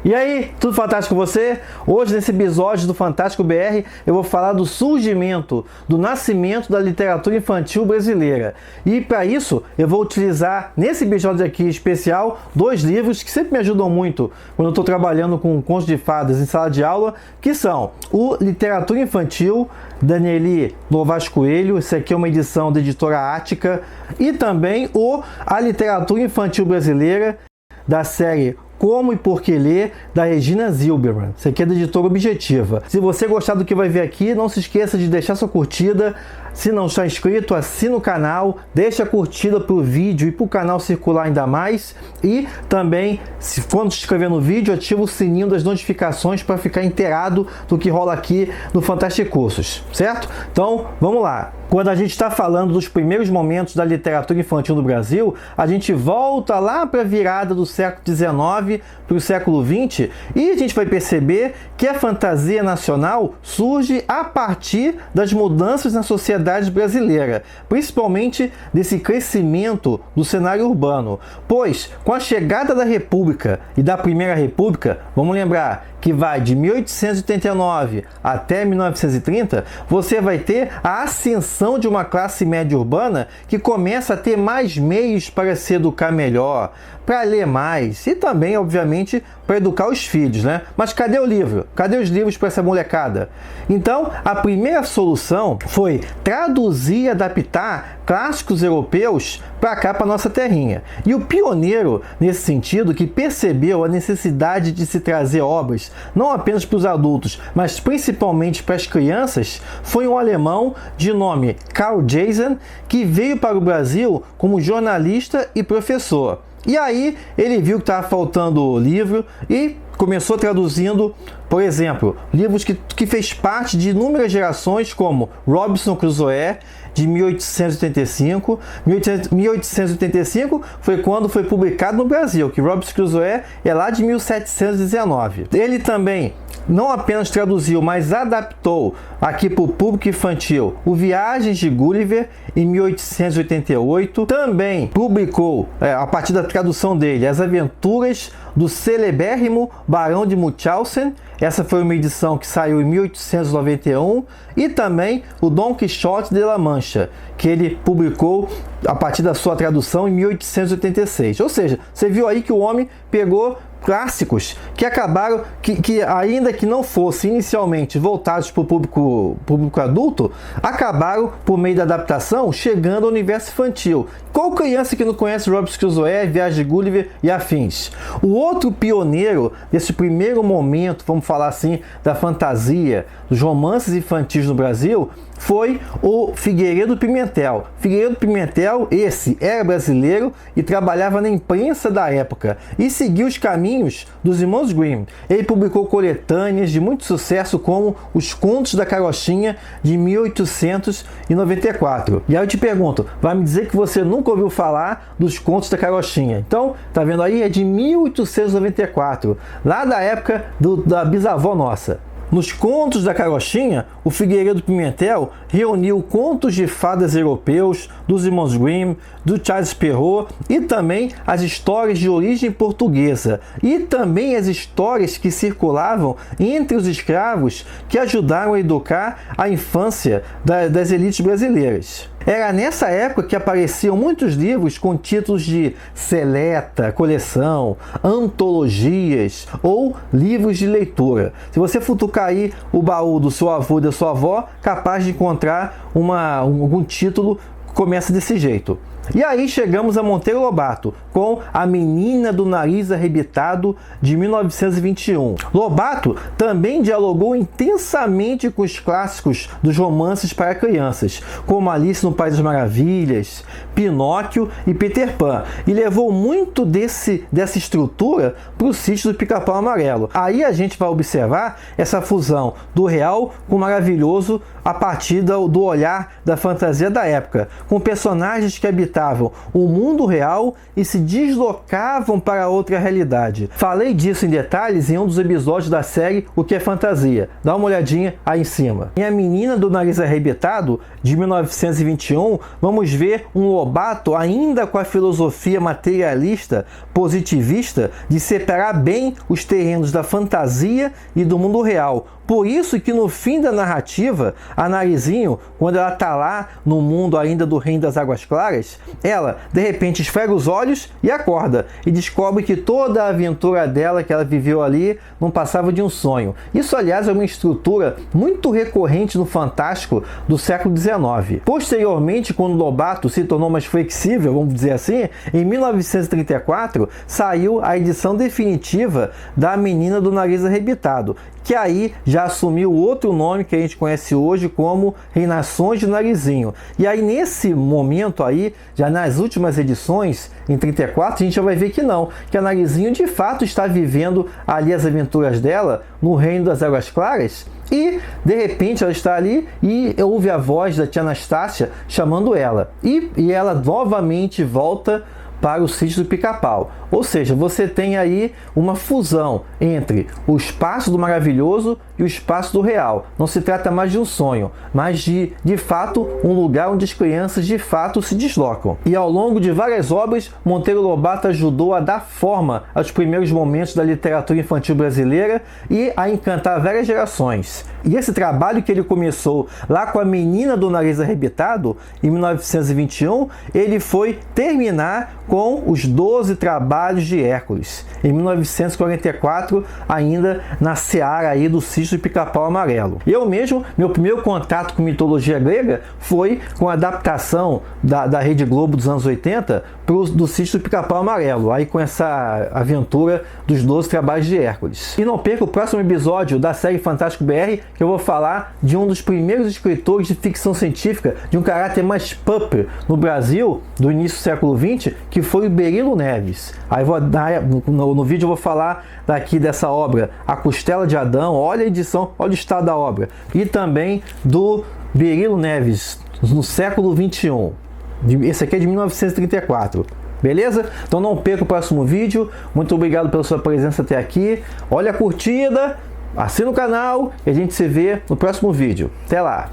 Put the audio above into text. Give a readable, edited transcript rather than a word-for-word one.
E aí, tudo fantástico com você? Hoje, nesse episódio do Fantástico BR, eu vou falar do surgimento, do nascimento da literatura infantil brasileira. E para isso, eu vou utilizar, nesse episódio aqui especial, dois livros que sempre me ajudam muito quando eu estou trabalhando com contos de fadas em sala de aula, que são o Literatura Infantil, Danieli Novaes Coelho, esse aqui é uma edição da editora Ática, e também A Literatura Infantil Brasileira, da série Como e Por que Ler, da Regina Zilberman. Isso aqui é da editora Objetiva. Se você gostar do que vai ver aqui, não se esqueça de deixar sua curtida. Se não está inscrito, assina o canal, deixa a curtida para o vídeo e para o canal circular ainda mais. E também, quando se inscrever no vídeo, ativa o sininho das notificações para ficar inteirado do que rola aqui no Fantástico Cursos, certo? Então, vamos lá. Quando a gente está falando dos primeiros momentos da literatura infantil no Brasil, a gente volta lá para a virada do século XIX para o século XX e a gente vai perceber que a fantasia nacional surge a partir das mudanças na sociedade brasileira, principalmente desse crescimento do cenário urbano. Pois, com a chegada da República e da Primeira República, vamos lembrar que vai de 1889 até 1930, você vai ter a ascensão de uma classe média urbana que começa a ter mais meios para se educar melhor, para ler mais e também, obviamente, para educar os filhos, né? Mas cadê o livro? Cadê os livros para essa molecada? Então, a primeira solução foi traduzir e adaptar clássicos europeus para cá, para nossa terrinha. E o pioneiro nesse sentido, que percebeu a necessidade de se trazer obras não apenas para os adultos, mas principalmente para as crianças, foi um alemão de nome Carl Jason, que veio para o Brasil como jornalista e professor. E aí ele viu que estava faltando livro e começou traduzindo, por exemplo, livros que fez parte de inúmeras gerações, como Robinson Crusoe, de 1885. 1885 foi quando foi publicado no Brasil, que Robinson Crusoe é lá de 1719. Ele também não apenas traduziu, mas adaptou aqui para o público infantil o Viagens de Gulliver, em 1888. Também publicou, a partir da tradução dele, As Aventuras do Celebérrimo Barão de Munchausen. Essa foi uma edição que saiu em 1891. E também o Dom Quixote de La Mancha, que ele publicou a partir da sua tradução em 1886. Ou seja, você viu aí que o homem pegou clássicos que acabaram, que ainda que não fossem inicialmente voltados para o público adulto, acabaram, por meio da adaptação, chegando ao universo infantil. Qual criança que não conhece Robinson Crusoe, Viagem de Gulliver e afins? O outro pioneiro desse primeiro momento, vamos falar assim, da fantasia, dos romances infantis no Brasil, foi o Figueiredo Pimentel. Figueiredo Pimentel, esse era brasileiro e trabalhava na imprensa da época e seguiu os caminhos dos irmãos Grimm. Ele publicou coletâneas de muito sucesso como Os Contos da Carochinha, de 1894. E aí eu te pergunto, vai me dizer que você nunca ouviu falar dos Contos da Carochinha? Então, tá vendo aí? É de 1894, lá da época da bisavó nossa. Nos Contos da Carochinha, o Figueiredo Pimentel reuniu contos de fadas europeus, dos irmãos Grimm, do Charles Perrault e também as histórias de origem portuguesa e também as histórias que circulavam entre os escravos que ajudaram a educar a infância das elites brasileiras. Era nessa época que apareciam muitos livros com títulos de seleta, coleção, antologias ou livros de leitura. Se você futucar aí o baú do seu avô e da sua avó, capaz de encontrar algum título que começa desse jeito. E aí chegamos a Monteiro Lobato, com A Menina do Nariz Arrebitado, de 1921. Lobato também dialogou intensamente com os clássicos dos romances para crianças, como Alice no País das Maravilhas, Pinóquio e Peter Pan, e levou muito dessa estrutura para o Sítio do Pica-Pau Amarelo. Aí a gente vai observar essa fusão do real com o maravilhoso a partir do olhar da fantasia da época, com personagens que habitavam evitavam o mundo real e se deslocavam para outra realidade. Falei disso em detalhes em um dos episódios da série O que é Fantasia. Dá uma olhadinha aí em cima. Em A Menina do Nariz Arrebitado, de 1921, vamos ver um Lobato ainda com a filosofia materialista, positivista, de separar bem os terrenos da fantasia e do mundo real. Por isso que no fim da narrativa, a Narizinho, quando ela está lá no mundo ainda do Reino das Águas Claras, ela de repente esfrega os olhos e acorda e descobre que toda a aventura dela que ela viveu ali não passava de um sonho. Isso, aliás, é uma estrutura muito recorrente no Fantástico do século XIX. Posteriormente, quando Lobato se tornou mais flexível, vamos dizer assim, em 1934 saiu a edição definitiva da Menina do Nariz Arrebitado, que aí já assumiu outro nome que a gente conhece hoje como Reinações de Narizinho. E aí nesse momento aí, já nas últimas edições, em 34, a gente já vai ver que não, que a Narizinho de fato está vivendo ali as aventuras dela no Reino das Águas Claras, e de repente ela está ali e ouve a voz da tia Anastácia chamando ela. E ela novamente volta para o sítio do Pica-Pau. Ou seja, você tem aí uma fusão entre o espaço do maravilhoso e o espaço do real. Não se trata mais de um sonho, mas de fato, um lugar onde as crianças de fato se deslocam. E ao longo de várias obras, Monteiro Lobato ajudou a dar forma aos primeiros momentos da literatura infantil brasileira e a encantar várias gerações. E esse trabalho que ele começou lá com A Menina do Nariz Arrebitado, em 1921, ele foi terminar com os 12 trabalhos de Hércules, em 1944, ainda na seara aí do sítio do Pica-Pau Amarelo. Eu mesmo, meu primeiro contato com mitologia grega foi com a adaptação da Rede Globo dos anos 80 do sítio do Pica-Pau Amarelo, aí com essa aventura dos 12 trabalhos de Hércules. E não perca o próximo episódio da série Fantástico BR, que eu vou falar de um dos primeiros escritores de ficção científica de um caráter mais pulp no Brasil, do início do século XX, que foi o Berilo Neves. Aí no vídeo eu vou falar daqui dessa obra, A Costela de Adão, olha a edição, olha o estado da obra. E também do Berilo Neves, no século XXI. Esse aqui é de 1934. Beleza? Então não perca o próximo vídeo. Muito obrigado pela sua presença até aqui. Olha a curtida, assina o canal e a gente se vê no próximo vídeo. Até lá!